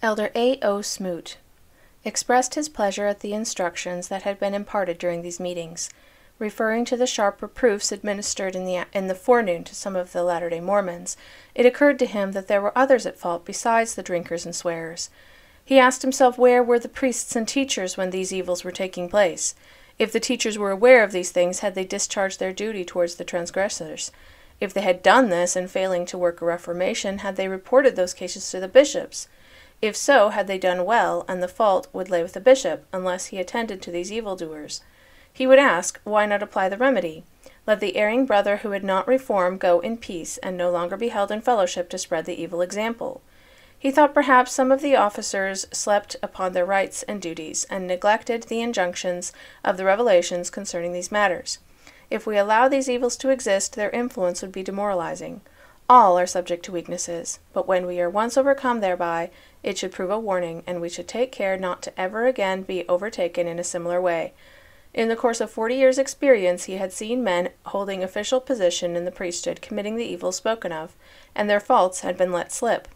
Elder A. O. Smoot expressed his pleasure at the instructions that had been imparted during these meetings. Referring to the sharp reproofs administered in the forenoon to some of the Latter-day Mormons, it occurred to him that there were others at fault besides the drinkers and swearers. He asked himself where were the priests and teachers when these evils were taking place. If the teachers were aware of these things, had they discharged their duty towards the transgressors? If they had done this and failing to work a reformation, had they reported those cases to the bishops? If so, had they done well, and the fault would lay with the bishop, unless he attended to these evildoers? He would ask, why not apply the remedy? Let the erring brother who had not reformed go in peace, and no longer be held in fellowship to spread the evil example. He thought perhaps some of the officers slept upon their rights and duties, and neglected the injunctions of the revelations concerning these matters. If we allow these evils to exist, their influence would be demoralizing. All are subject to weaknesses, but when we are once overcome thereby, it should prove a warning, and we should take care not to ever again be overtaken in a similar way. In the course of 40 years' experience, he had seen men holding official position in the priesthood committing the evils spoken of, and their faults had been let slip.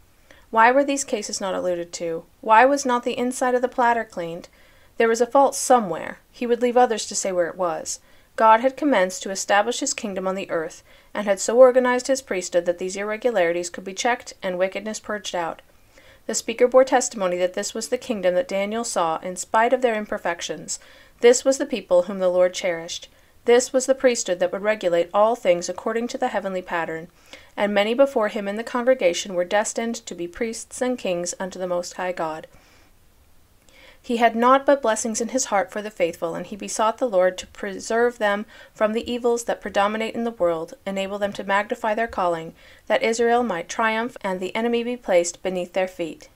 Why were these cases not alluded to? Why was not the inside of the platter cleaned? There was a fault somewhere. He would leave others to say where it was. God had commenced to establish his kingdom on the earth, and had so organized his priesthood that these irregularities could be checked and wickedness purged out. The speaker bore testimony that this was the kingdom that Daniel saw in spite of their imperfections. This was the people whom the Lord cherished. This was the priesthood that would regulate all things according to the heavenly pattern, and many before him in the congregation were destined to be priests and kings unto the Most High God. He had naught but blessings in his heart for the faithful, and he besought the Lord to preserve them from the evils that predominate in the world, enable them to magnify their calling, that Israel might triumph and the enemy be placed beneath their feet.